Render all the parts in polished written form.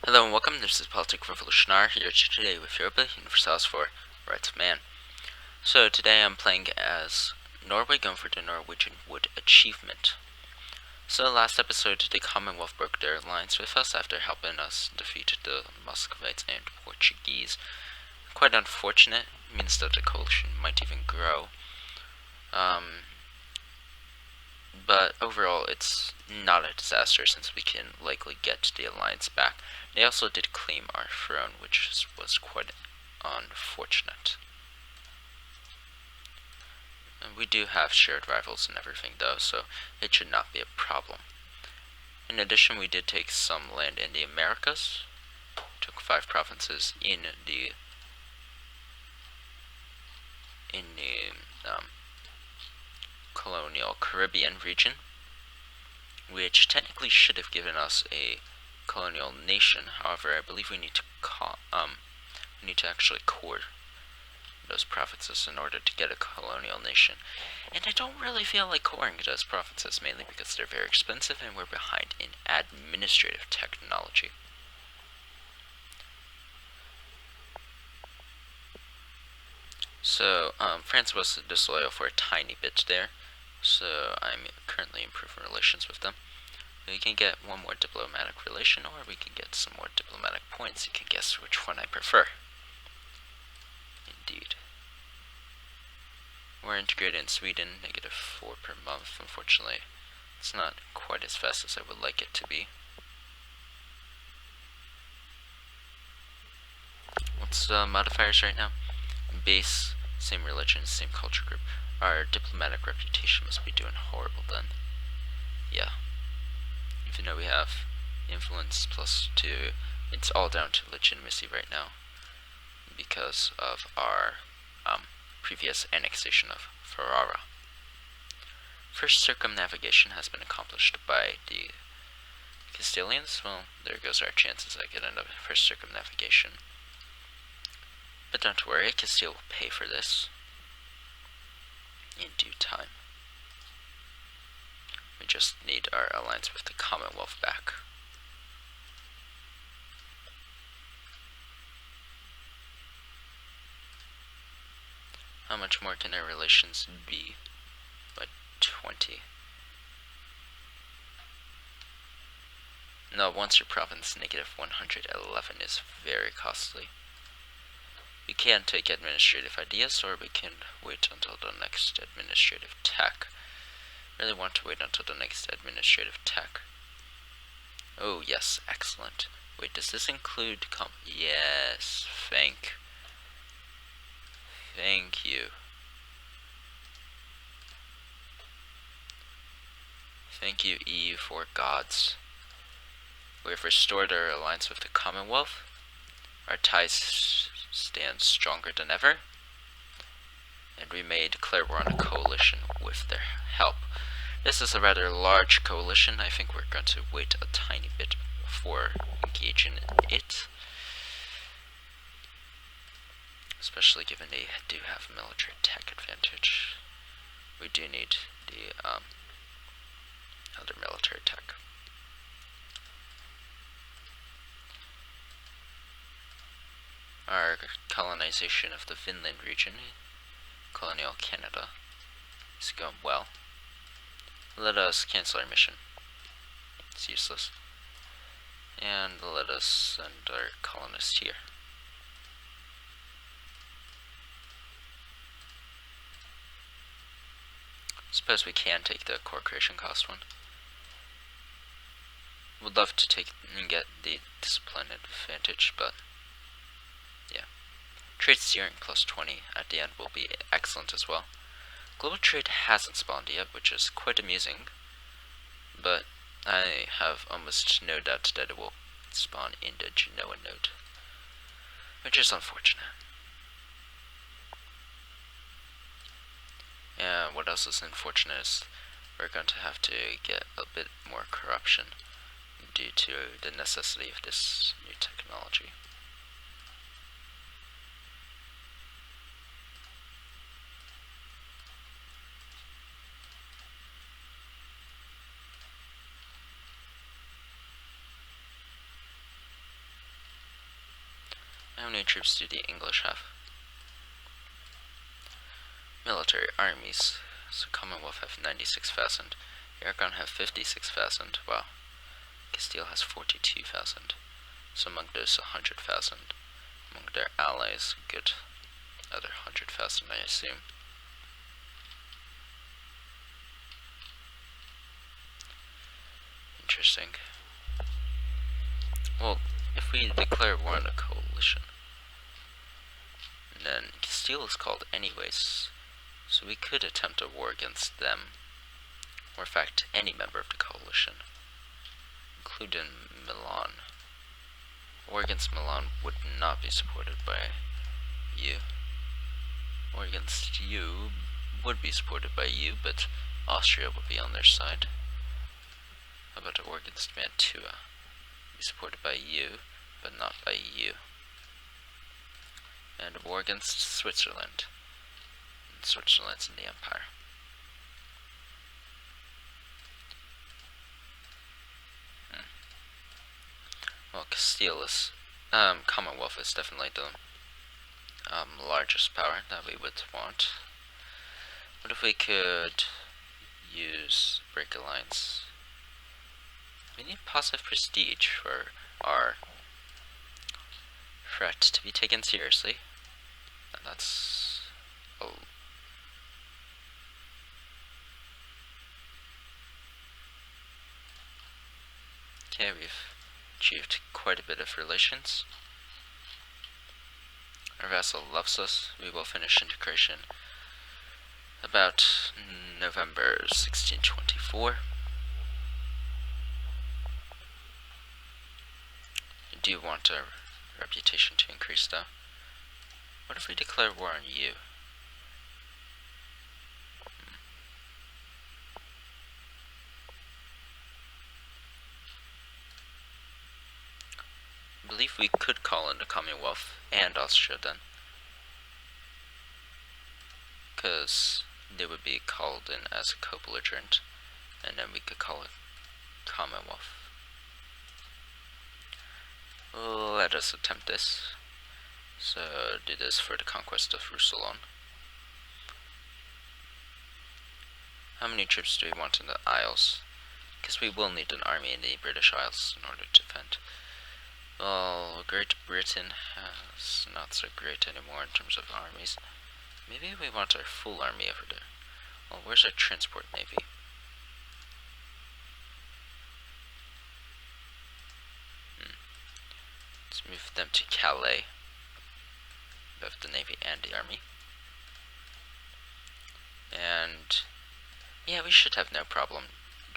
Hello and welcome, this is Politic Revolutionary here today with Europa Universalis for Rights of Man. So today I'm playing as Norway, going for the Norwegian Wood Achievement. So last episode the Commonwealth broke their alliance with us after helping us defeat the Muscovites and Portuguese. Quite unfortunate, means that the coalition might even grow. But overall, it's not a disaster since we can likely get the alliance back. They also did claim our throne, which was quite unfortunate. And we do have shared rivals and everything though, so it should not be a problem. In addition, we did take some land in the Americas. Took 5 provinces in the colonial Caribbean region, which technically should have given us a colonial nation. However, I believe we need to actually core those provinces in order to get a colonial nation. And I don't really feel like coring those provinces, mainly because they're very expensive and we're behind in administrative technology. So, France was disloyal for a tiny bit there, so I'm currently improving relations with them. We can get one more diplomatic relation, or we can get some more diplomatic points. You can guess which one I prefer. Indeed. We're integrated in Sweden, -4 per month. Unfortunately, it's not quite as fast as I would like it to be. What's the modifiers right now? Base, same religion, same culture group. Our diplomatic reputation must be doing horrible then. Yeah. Even though we have influence +2, it's all down to legitimacy right now because of our previous annexation of Ferrara. First circumnavigation has been accomplished by the Castilians. Well, there goes our chances at getting a first circumnavigation. But don't worry, Castile will pay for this in due time. We just need our alliance with the Commonwealth back. How much more can our relations be? By 20. No, once your province -111 is very costly. We can take administrative ideas, or we can wait until the next administrative tech. Really want to wait until the next administrative tech. Oh yes, excellent. Wait, does this include yes, thank you. Thank you, EU for gods. We have restored our alliance with the Commonwealth. Our ties stand stronger than ever. And we may declare war on a coalition with their help. This is a rather large coalition. I think we're going to wait a tiny bit before engaging in it. Especially given they do have military tech advantage. We do need the other military tech. Our colonization of the Finland region, colonial Canada, is going well. Let us cancel our mission. It's useless. And let us send our colonists here. Suppose we can take the core creation cost one. Would love to take and get the discipline advantage, but yeah. Trade steering +20 at the end will be excellent as well. Global trade hasn't spawned yet, which is quite amusing, but I have almost no doubt that it will spawn in the Genoa node, which is unfortunate. And what else is unfortunate is we're going to have to get a bit more corruption due to the necessity of this new technology. many troops do the English have? Military armies. So Commonwealth have 96,000. Aragon have 56,000. Wow. Castile has 42,000. So among those 100,000. Among their allies, good. Other 100,000, I assume. Interesting. Well, if we declare war on a coalition, then Castile is called anyways, so we could attempt a war against them, or in fact any member of the coalition, including Milan. War against Milan would not be supported by you. War against you would be supported by you, but Austria would be on their side. How about a war against Mantua? Be supported by you, but not by you. And a war against Switzerland. And Switzerland's in the Empire. Well, Castile is, Commonwealth is definitely the largest power that we would want. What if we could use break alliance? We need positive prestige for our threat to be taken seriously. And that's okay, we've achieved quite a bit of relations. Our vassal loves us. We will finish integration about November 1624. I do want our reputation to increase though. What if we declare war on you? I believe we could call in the Commonwealth and Austria then, because they would be called in as a co-belligerent, and then we could call it Commonwealth. Let us attempt this. So do this for the conquest of Roussillon. How many troops do we want in the Isles? Because we will need an army in the British Isles in order to defend. Well, Great Britain is not so great anymore in terms of armies. Maybe we want our full army over there. Well, where's our transport navy? Let's move them to Calais. Both the navy and the army. And yeah, we should have no problem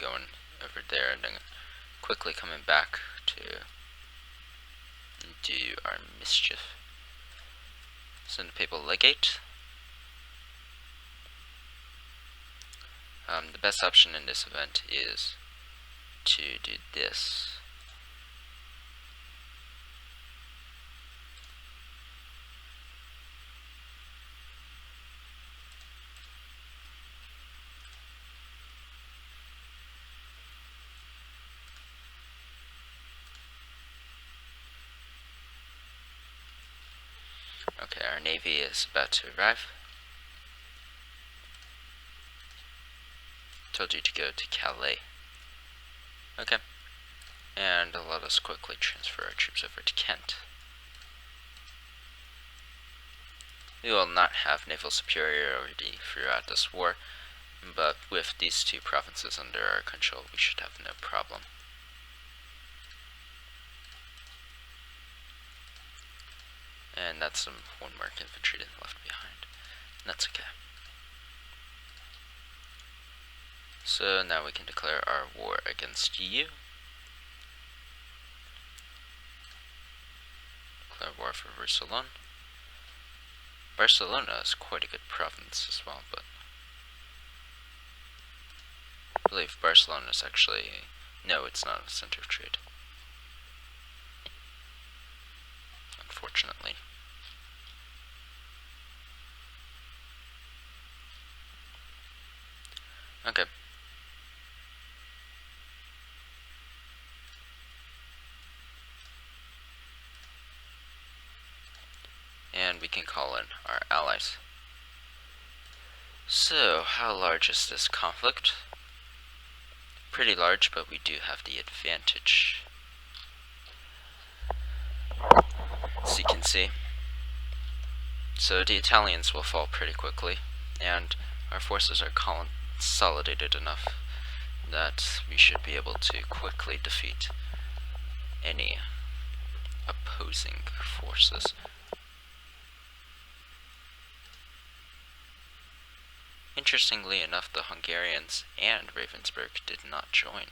going over there and then quickly coming back to do our mischief. Send the papal legate. The best option in this event is to do this. Okay, our navy is about to arrive. Told you to go to Calais. Okay. And let us quickly transfer our troops over to Kent. We will not have naval superiority throughout this war, but with these two provinces under our control, we should have no problem. And that's some one mark infantry left behind. And that's okay. So now we can declare our war against you. Declare war for Roussillon. Barcelona is quite a good province as well, but I believe Barcelona is actually, no, it's not a center of trade. Unfortunately. Okay. call in our allies. So, how large is this conflict? Pretty large, but we do have the advantage. As you can see. So the Italians will fall pretty quickly, and our forces are consolidated enough that we should be able to quickly defeat any opposing forces. Interestingly enough, the Hungarians and Ravensburg did not join.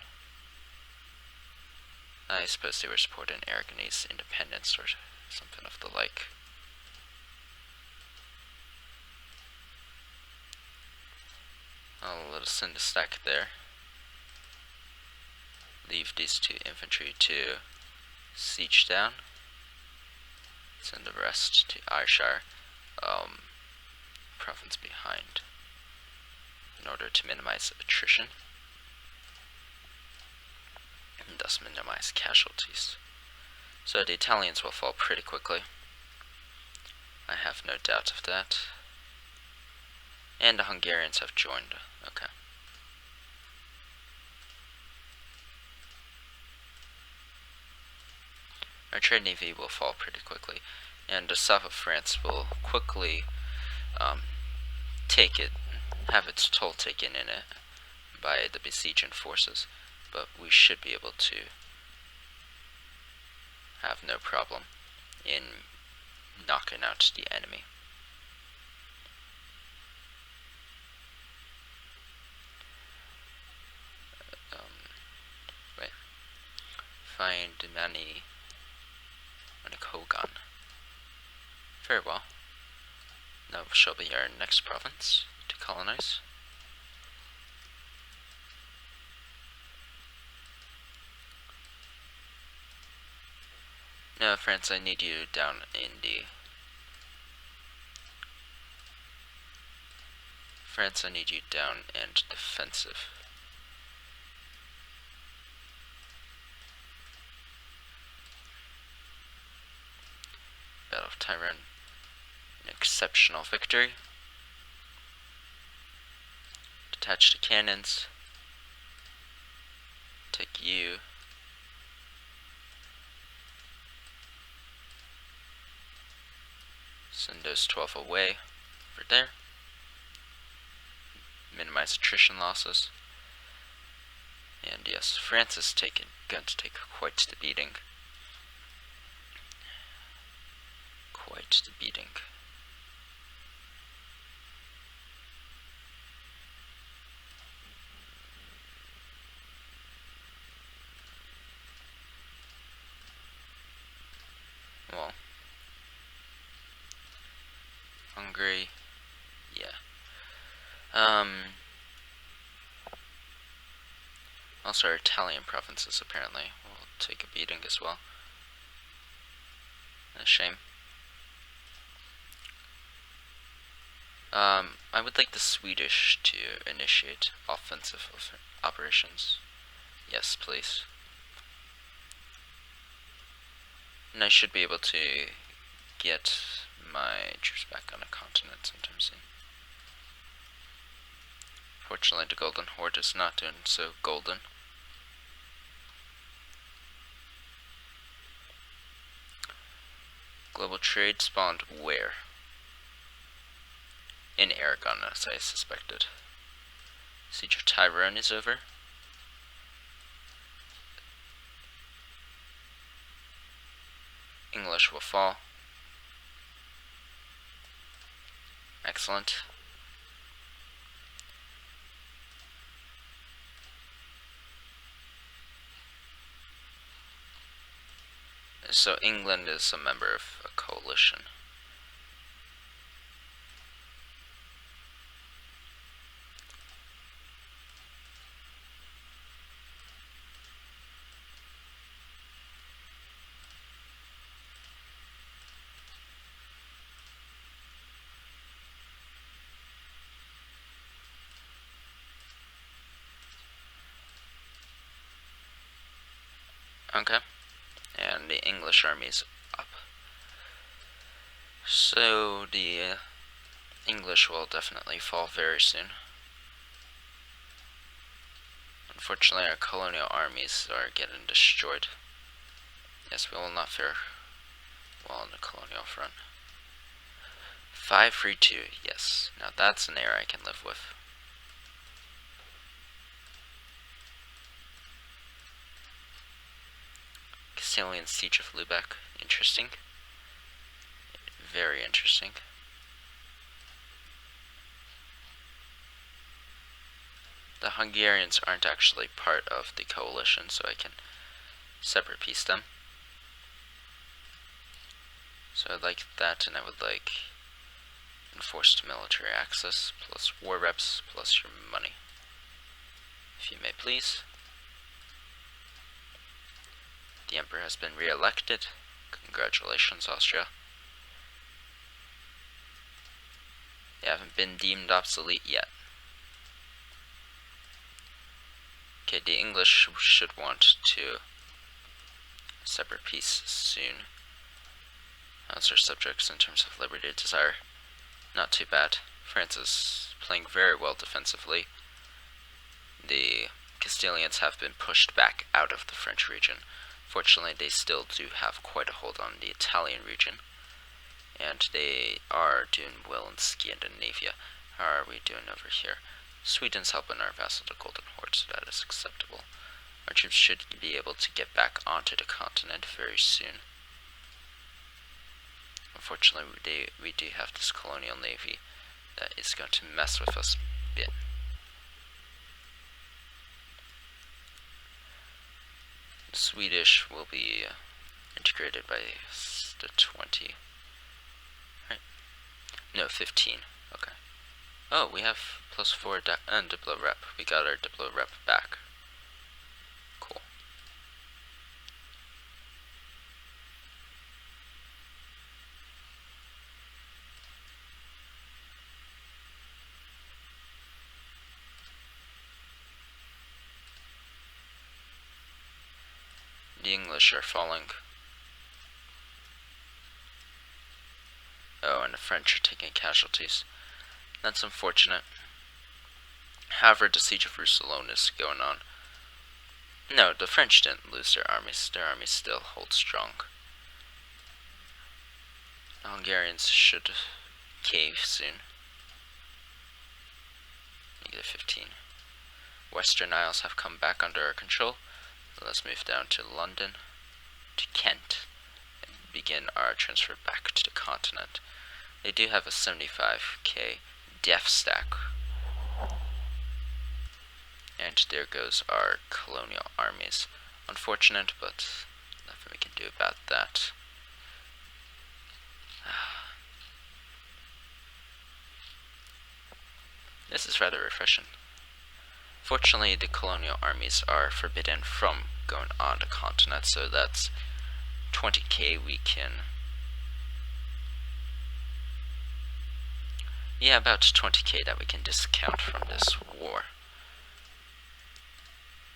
I suppose they were supporting Aragonese independence or something of the like. Let us send a stack there. Leave these 2 infantry to siege down. Send the rest to Ayrshire, province behind, in order to minimize attrition and thus minimize casualties. So the Italians will fall pretty quickly. I have no doubt of that. And the Hungarians have joined. Okay. Our trade navy will fall pretty quickly, and the south of France will quickly have its toll taken in it by the besieging forces, but we should be able to have no problem in knocking out the enemy. Find Manicogan. Very well. Now shall be our next province to colonize. Now, France, I need you down in the... France, I need you down and defensive. Battle of Tyrone. An exceptional victory. Detach the cannons. Take you. Send those 12 away over there. Minimize attrition losses. And yes, France is going to take quite the beating. Quite the beating. Well, Hungary, yeah. Also our Italian provinces apparently will take a beating as well. A shame. I would like the Swedish to initiate offensive operations. Yes, please. And I should be able to get my troops back on a continent sometime soon. Fortunately, the Golden Horde is not doing so golden. Global trade spawned where? In Aragon, as I suspected. Siege of Tyrone is over. English will fall. Excellent. So England is a member of a coalition. Okay. And the English army is up. So the English will definitely fall very soon. Unfortunately, our colonial armies are getting destroyed. Yes, we will not fare well on the colonial front. 532, yes. Now that's an error I can live with. Castilian Siege of Lubeck, interesting. Very interesting. The Hungarians aren't actually part of the coalition, so I can separate piece them. So I'd like that, and I would like enforced military access, plus war reps, plus your money. If you may please. The Emperor has been re-elected. Congratulations, Austria. They haven't been deemed obsolete yet. Okay, the English should want to separate peace soon. As our subjects in terms of liberty desire, not too bad. France is playing very well defensively. The Castilians have been pushed back out of the French region. Fortunately, they still do have quite a hold on the Italian region, and they are doing well in Scandinavia. How are we doing over here? Sweden's helping our vassal, the Golden Horde, so that is acceptable. Our troops should be able to get back onto the continent very soon. Unfortunately, we do have this colonial navy that is going to mess with us a bit. The Swedish will be integrated by the 20. Right? No, 15. Okay. Oh, we have +4 and Diplo rep. We got our Diplo rep back. Cool. The English are falling. Oh, and the French are taking casualties. That's unfortunate. However, the siege of Roussillon is going on. No, the French didn't lose their armies. Their armies still hold strong. The Hungarians should cave soon. -15. Western Isles have come back under our control. So let's move down to London, to Kent, and begin our transfer back to the continent. They do have a 75k def stack. And there goes our colonial armies. Unfortunate, but nothing we can do about that. This is rather refreshing. Fortunately, the colonial armies are forbidden from going on the continent, so that's 20k we can... Yeah, about 20k that we can discount from this war.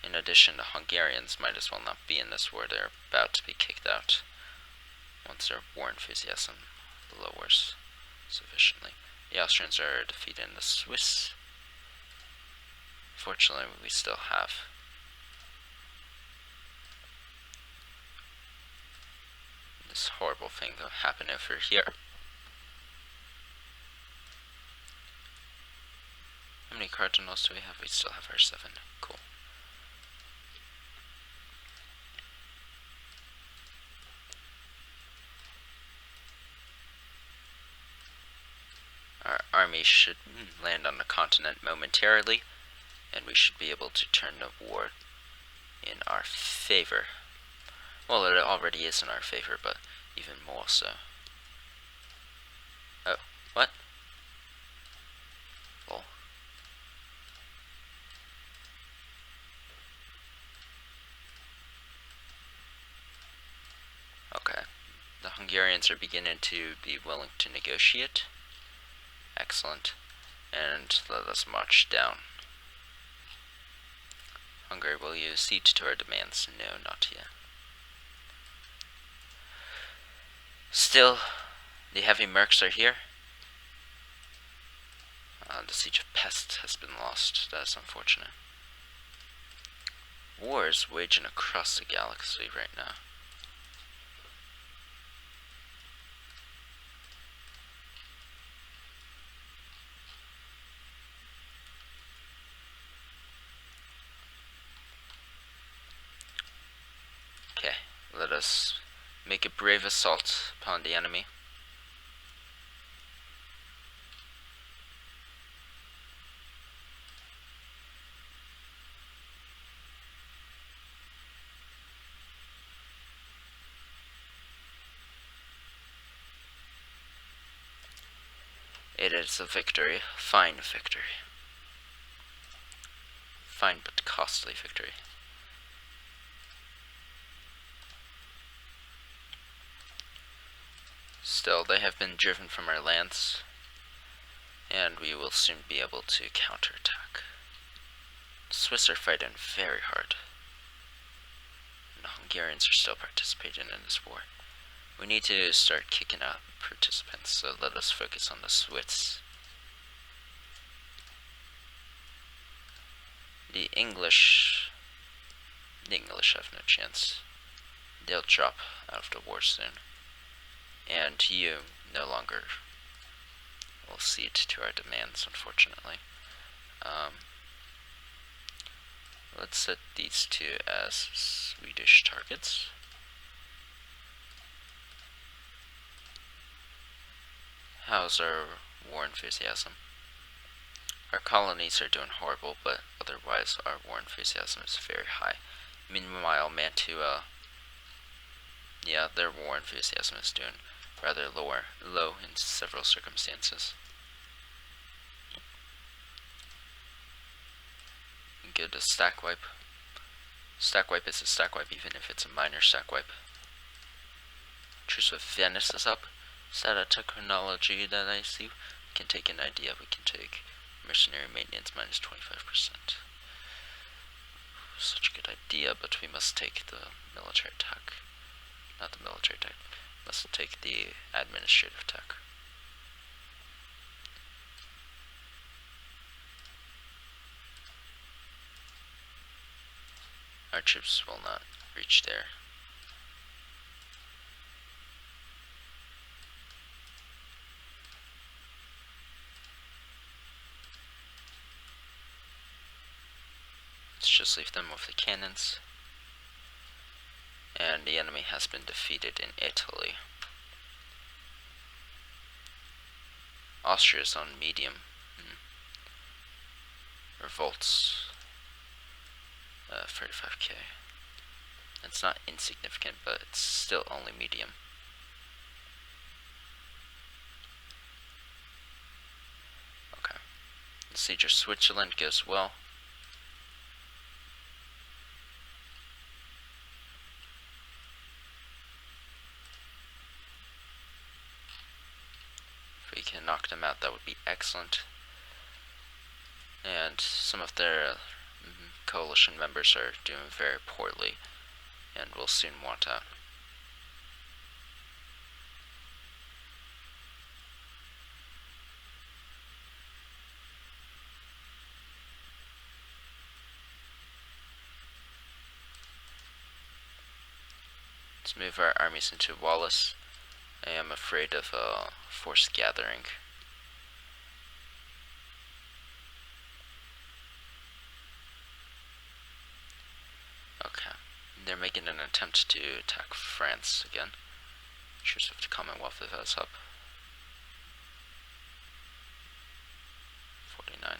In addition, the Hungarians might as well not be in this war. They're about to be kicked out once their war enthusiasm lowers sufficiently. The Austrians are defeating the Swiss. Fortunately, we still have this horrible thing that happened over here. How many cardinals do we have? We still have our 7. Cool. Our army should land on the continent momentarily, and we should be able to turn the war in our favor. Well, it already is in our favor, but even more so. Oh, what? Lol. Okay. The Hungarians are beginning to be willing to negotiate. Excellent. And let us march down. Hungary, will you accede to our demands? No, not yet. Still, The heavy mercs are here. The siege of Pest has been lost. That is unfortunate. War is waging across the galaxy right now. Okay, let us make a brave assault upon the enemy. It is a victory, fine victory. Fine but costly victory. Still, they have been driven from our lands, and we will soon be able to counterattack. The Swiss are fighting very hard, and the Hungarians are still participating in this war. We need to start kicking out participants, so let us focus on the Swiss. The English have no chance. They'll drop out of the war soon. And you no longer will cede to our demands, unfortunately. Let's set these two as Swedish targets. How's our war enthusiasm? Our colonies are doing horrible, but otherwise our war enthusiasm is very high. Meanwhile, Mantua, yeah, their war enthusiasm is doing rather low in several circumstances. Good a stack wipe. Stack wipe is a stack wipe, even if it's a minor stack wipe. Truce with Venice is up. Is that a technology that I see? We can take an idea. We can take mercenary maintenance minus 25%. Such a good idea, but we must take the military attack. Not the military attack. We must take the administrative attack. Our troops will not reach there. Let's just leave them with the cannons. And the enemy has been defeated in Italy. Austria is on medium. Revolts. 35k. It's not insignificant, but it's still only medium. Okay. The siege of Switzerland goes well. If we can knock them out, that would be excellent. And some of their coalition members are doing very poorly and will soon want out. Let's move our armies into Wallace. I am afraid of forced gathering. Okay, they're making an attempt to attack France again. Truce with the Commonwealth of us up. 49.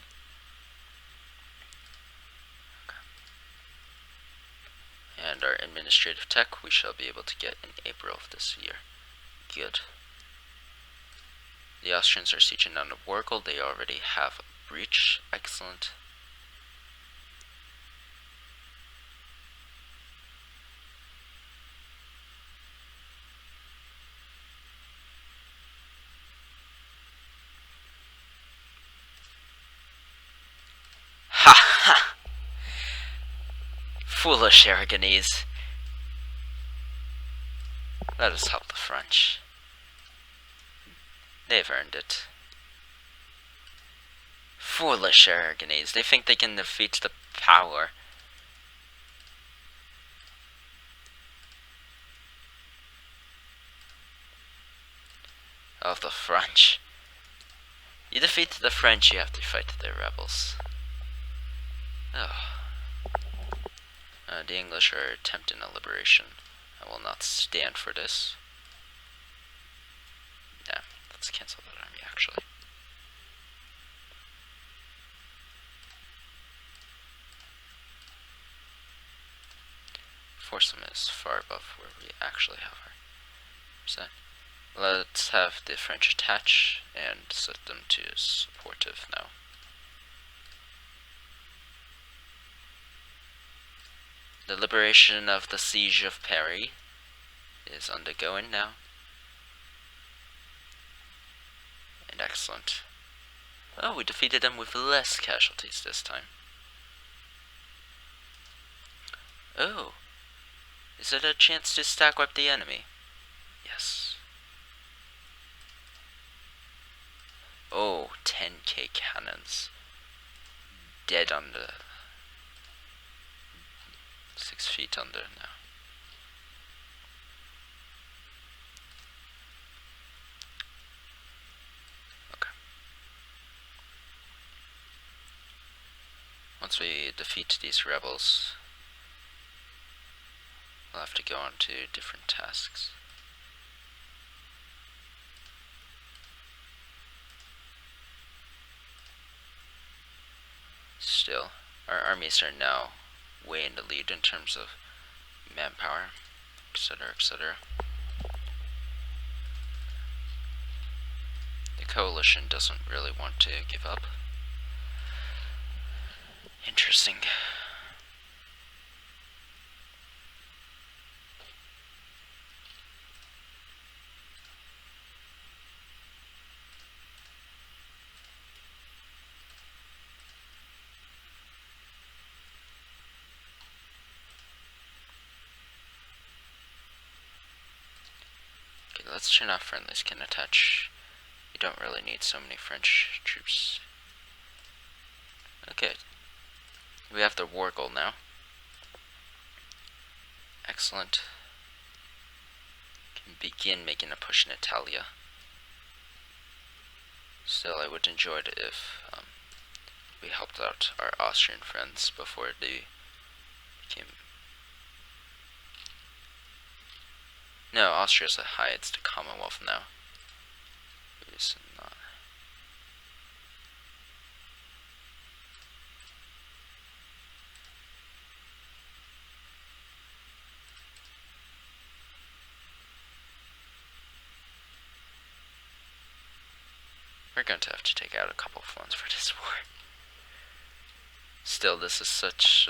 Okay. And our administrative tech we shall be able to get in April of this year. Good. The Austrians are sieging on the Wargle. They already have a breach. Excellent. Ha ha! Foolish Aragonese. Let us help the French. They've earned it. Foolish Aragonese. They think they can defeat the power. Of the French. You defeat the French, you have to fight their rebels. Oh. The English are attempting a liberation. I will not stand for this. Yeah, let's cancel that army actually. Foursome is far above where we actually have our percent. Let's have the French attach and set them to supportive now. The liberation of the siege of Paris is undergoing now. And excellent. Oh, we defeated them with less casualties this time. Oh, is it a chance to stack wipe the enemy? Yes. Oh, 10k cannons. Dead under. 6 feet under now. Okay. Once we defeat these rebels, we'll have to go on to different tasks. Still, our armies are now way in the lead in terms of manpower, etc., etc. The coalition doesn't really want to give up. Interesting. Okay, let's turn off friendlies can attach. You don't really need so many French troops. Okay. We have the war goal now. Excellent. Can begin making a push in Italia. Still, I would enjoy it if we helped out our Austrian friends before they became. No, Austria's a high, it's the Commonwealth now. It's not. We're going to have to take out a couple of ones for this war. Still, this is such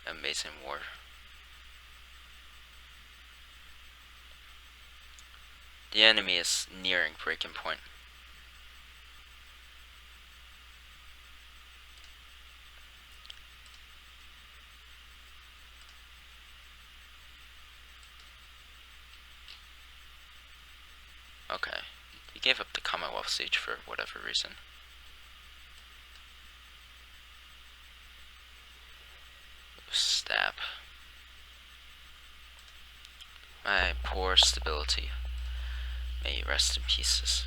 an amazing war. The enemy is nearing breaking point. Okay, he gave up the Commonwealth siege for whatever reason. Stab. My poor stability. May you rest in pieces.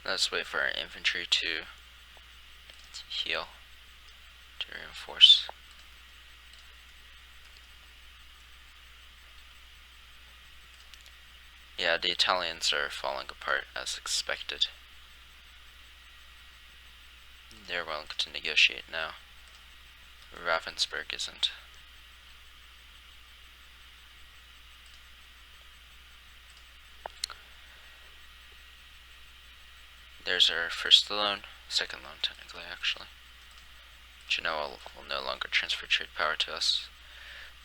Let's wait for our infantry to heal, to reinforce. Yeah, the Italians are falling apart as expected. They're willing to negotiate now. Ravensburg isn't. There's our first loan, second loan technically actually. Genoa will no longer transfer trade power to us.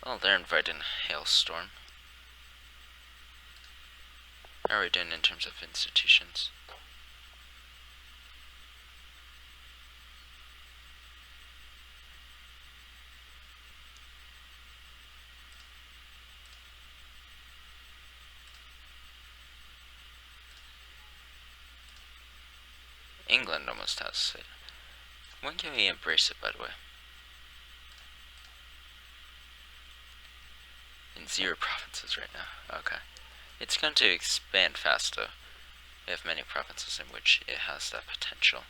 Well, they're inviting Hailstorm. How are we doing in terms of institutions? England almost has it. When can we embrace it, by the way? In 0 provinces right now. Okay. It's going to expand fast, though. We have many provinces in which it has that potential.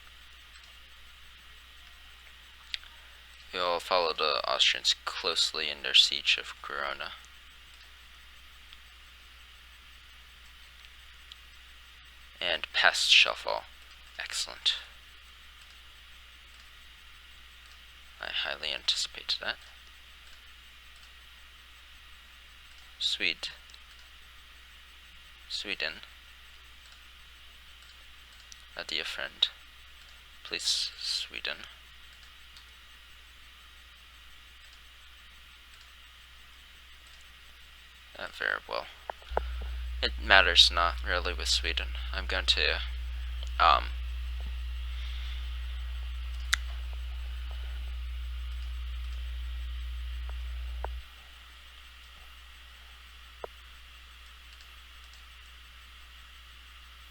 We will follow the Austrians closely in their siege of Verona. And Pest shall fall. Excellent. I highly anticipated that. Sweden. A dear friend. Please, Sweden. Very well. It matters not really with Sweden. I'm going to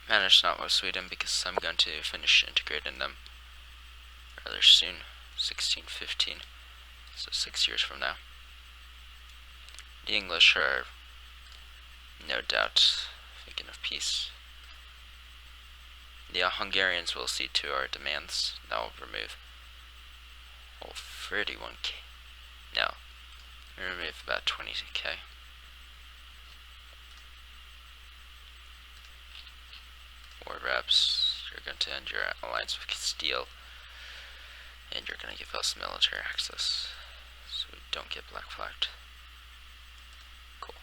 matters not with Sweden because I'm going to finish integrating them rather soon. 1615. So 6 years from now. The English are no doubt thinking of peace. The Hungarians will see to our demands. That will remove 31k. No, remove about 20k. War reps. You're going to end your alliance with Castile, and you're going to give us military access, so we don't get black flagged. Cool.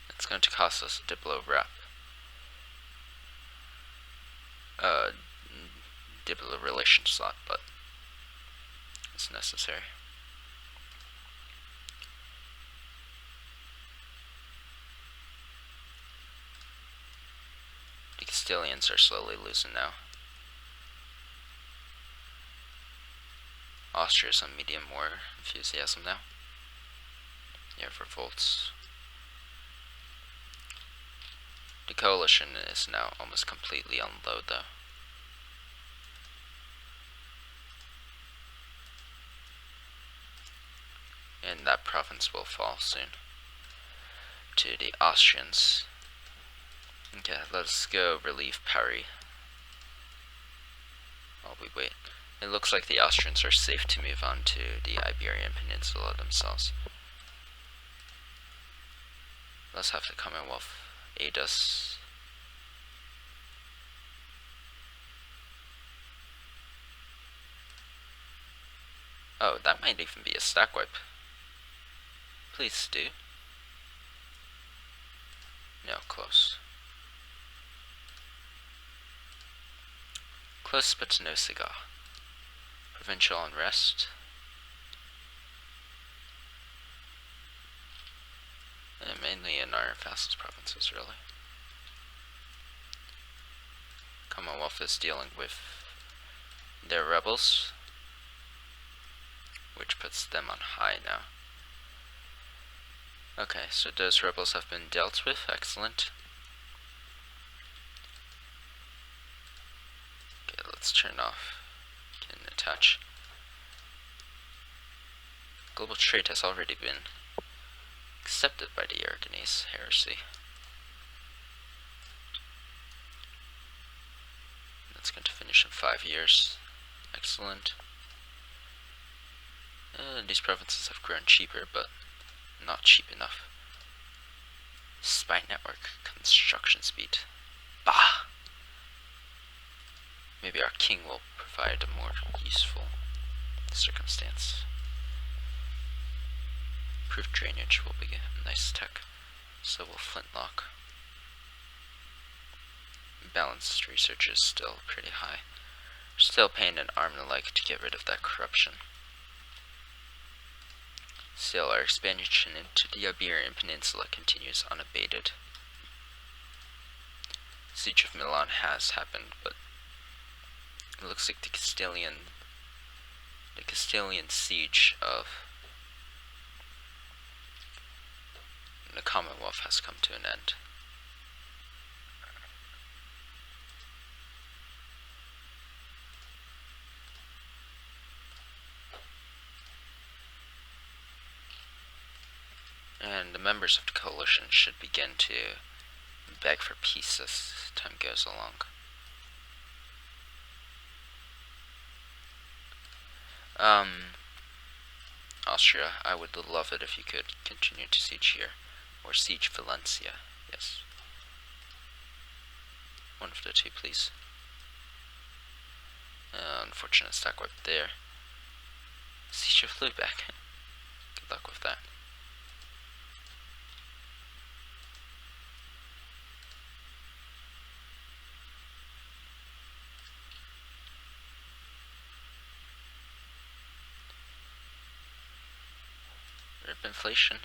It's going to cost us a Diplo rep. Diplo relation slot, but it's necessary. The Castilians are slowly losing now. Austria's on medium war enthusiasm now. You have revolts. The coalition is now almost completely on low, though. And that province will fall soon to the Austrians. Okay, let's go relieve Paris while we wait. It looks like the Austrians are safe to move on to the Iberian Peninsula themselves. Let's have the Commonwealth aid us. Oh, that might even be a stack wipe. Please do. No, close. Close but no cigar. Provincial unrest. And mainly in our fastest provinces, really. Commonwealth is dealing with their rebels, which puts them on high now. Okay, so those rebels have been dealt with. Excellent. Okay, let's turn off and attach. Global trade has already been accepted by the Aragonese heresy. That's going to finish in 5 years. Excellent. These provinces have grown cheaper, but not cheap enough. Spy network construction speed. Bah! Maybe our king will provide a more useful circumstance. Proof drainage will be a nice tech. So will flintlock. balanced research is still pretty high. Still paying an arm and a leg to get rid of that corruption. Still, our expansion into the Iberian Peninsula continues unabated. Siege of Milan has happened, but it looks like the Castilian siege of the Commonwealth has come to an end. And the members of the coalition should begin to beg for peace as time goes along. Austria, I would love it if you could continue to siege here. Or siege Valencia, yes. One of the two, please. Unfortunate stack wipe there. Siege of Lubeck. Good luck with that. Rip inflation.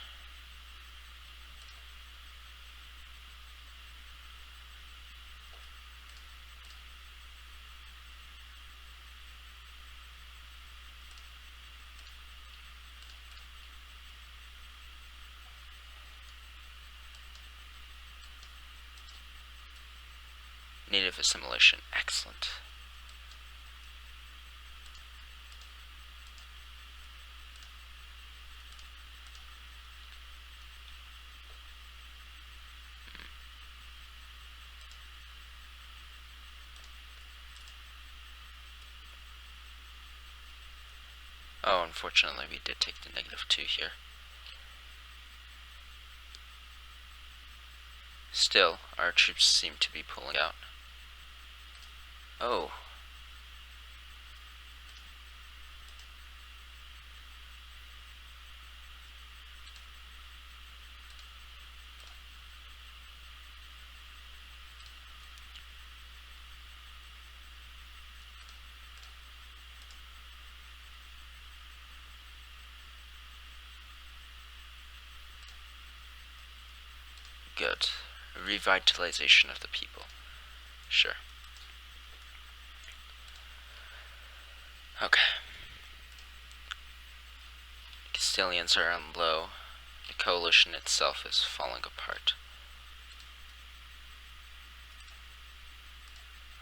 Native assimilation, excellent. Oh, unfortunately we did take the -2 here. Still, our troops seem to be pulling out. Oh. Good. Revitalization of the people. Sure. Okay. Castilians are on low. The coalition itself is falling apart.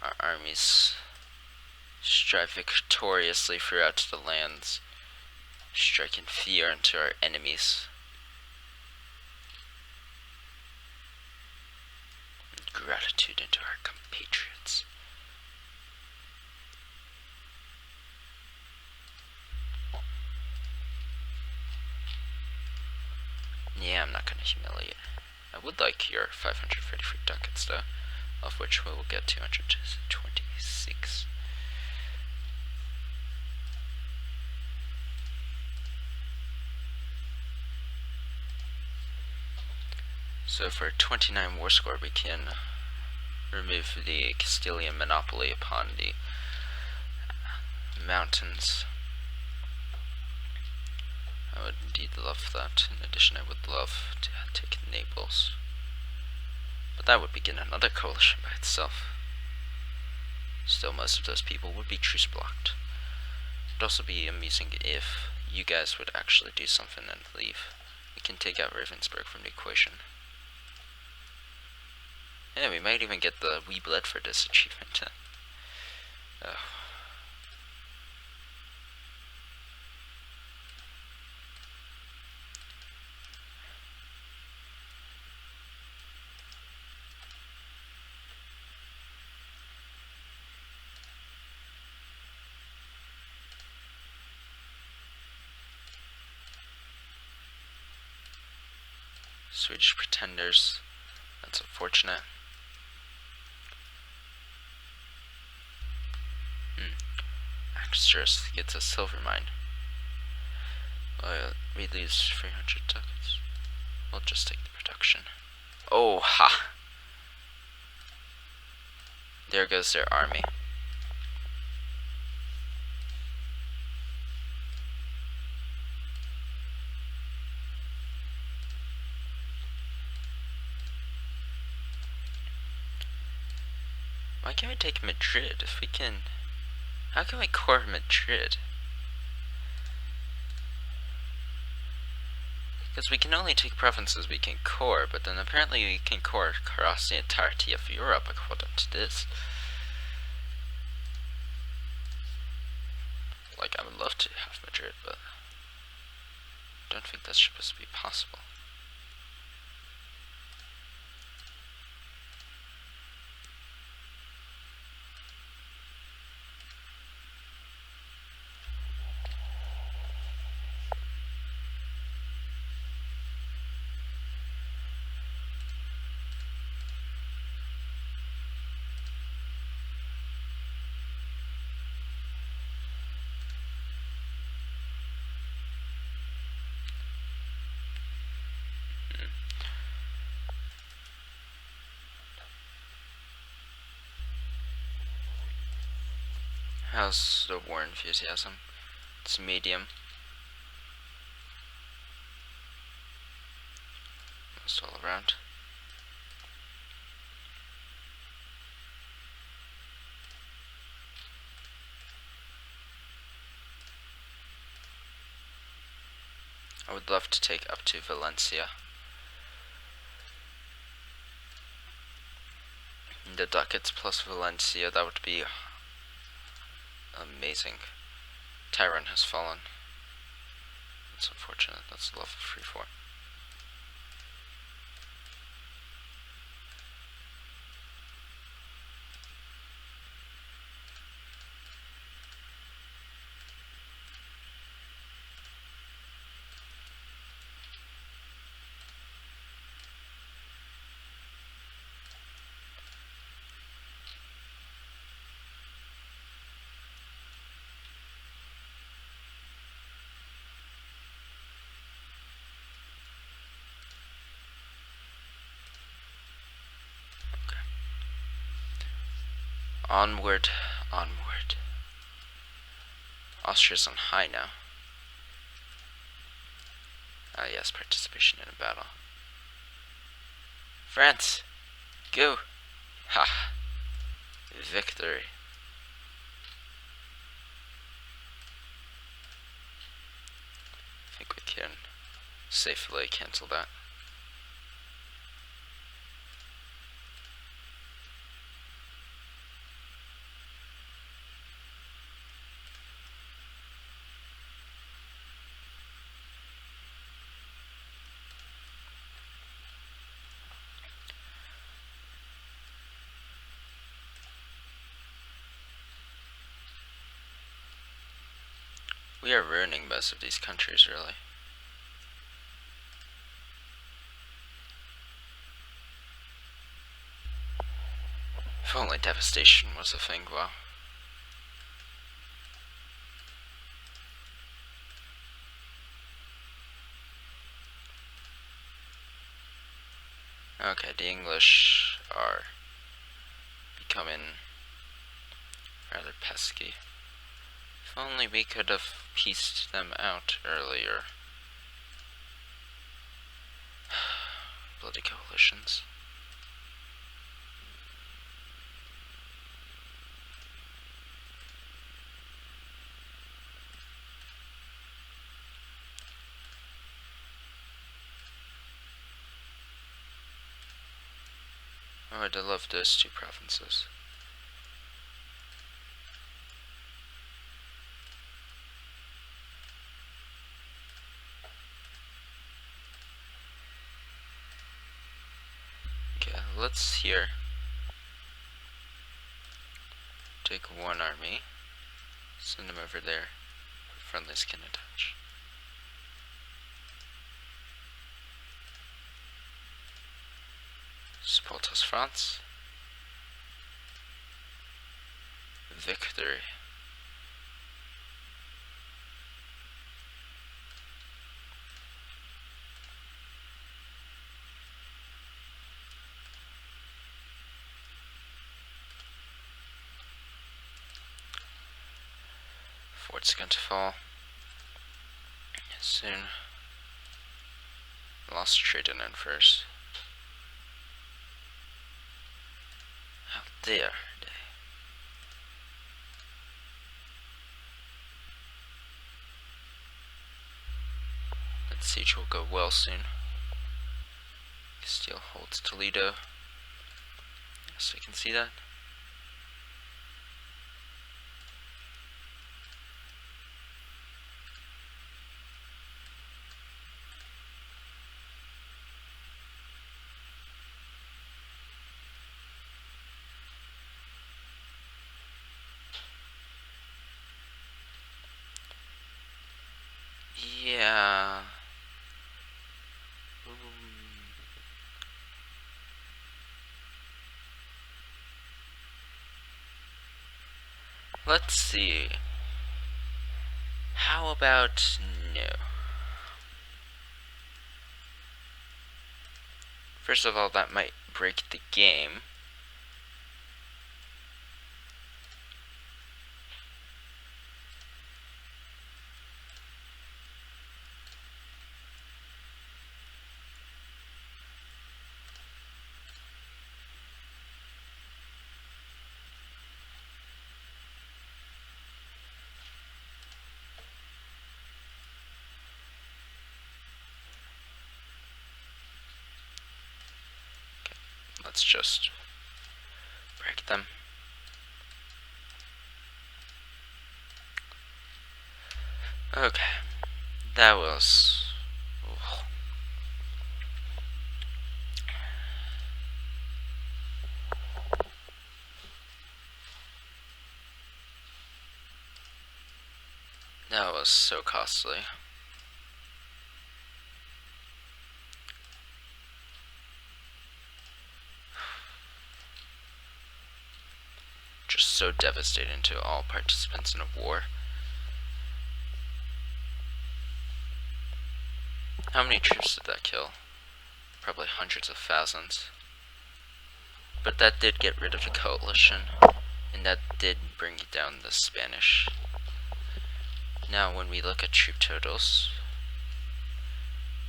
Our armies strive victoriously throughout the lands, striking fear into our enemies. And gratitude into our compatriots. Yeah, I'm not gonna humiliate. I would like your 533 ducats though, of which we will get 226. So for 29 war score we can remove the Castilian monopoly upon the mountains. I would indeed love that. In addition, I would love to take Naples. But that would begin another coalition by itself. Still, most of those people would be truce blocked. It would also be amusing if you guys would actually do something and leave. We can take out Ravensburg from the equation. Yeah, we might even get the We Bled for this achievement. Oh. Swedish pretenders. That's unfortunate. Axters gets a silver mine. We lose 300 ducats. We'll just take the production. Oh, ha! There goes their army. Why can't we take Madrid if we can? How can we core Madrid? Because we can only take provinces we can core, but then apparently we can core across the entirety of Europe according to this. Like, I would love to have Madrid, but I don't think that's supposed to be possible. How's the war enthusiasm? It's medium. Most all around. I would love to take up to Valencia. The ducats plus Valencia, that would be amazing. Tyron has fallen. That's unfortunate. That's level 3-4. Onward, onward. Austria's on high now. Ah yes, participation in a battle. France, go! Ha! Victory. I think we can safely cancel that. We are ruining most of these countries, really. If only devastation was a thing, well. Okay, the English are becoming rather pesky. If only we could have pieced them out earlier. Bloody coalitions. Oh, I'd love those two provinces. Okay, let's here take one army, send them over there, friendly skin attach. Support us, France. Victory. port's going to fall soon. Lost trade in first. How dare they? That siege will go well soon. Castile holds Toledo. So you can see that. Yeah. Let's see. How about no? First of all, that might break the game. Let's just break them. Okay. That was... Ugh. That was so costly. Just so devastating to all participants in a war. How many troops did that kill? Probably hundreds of thousands. But that did get rid of the coalition, and that did bring down the Spanish. Now when we look at troop totals,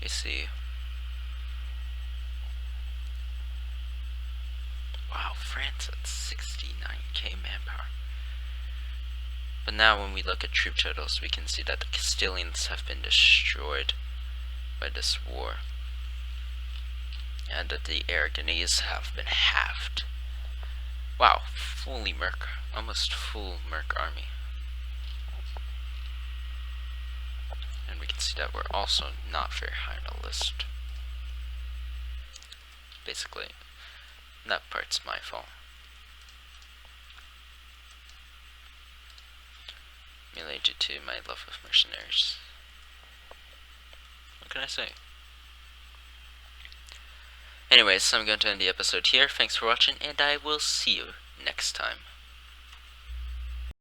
you see, wow, France at 69k manpower. But now when we look at troop totals, we can see that the Castilians have been destroyed by this war, and that the Aragonese have been halved. Wow, fully Merc, almost full Merc army. And we can see that we're also not very high on the list. Basically, that part's my fault. Related to my love of mercenaries. What can I say? Anyways, I'm going to end the episode here. Thanks for watching, and I will see you next time.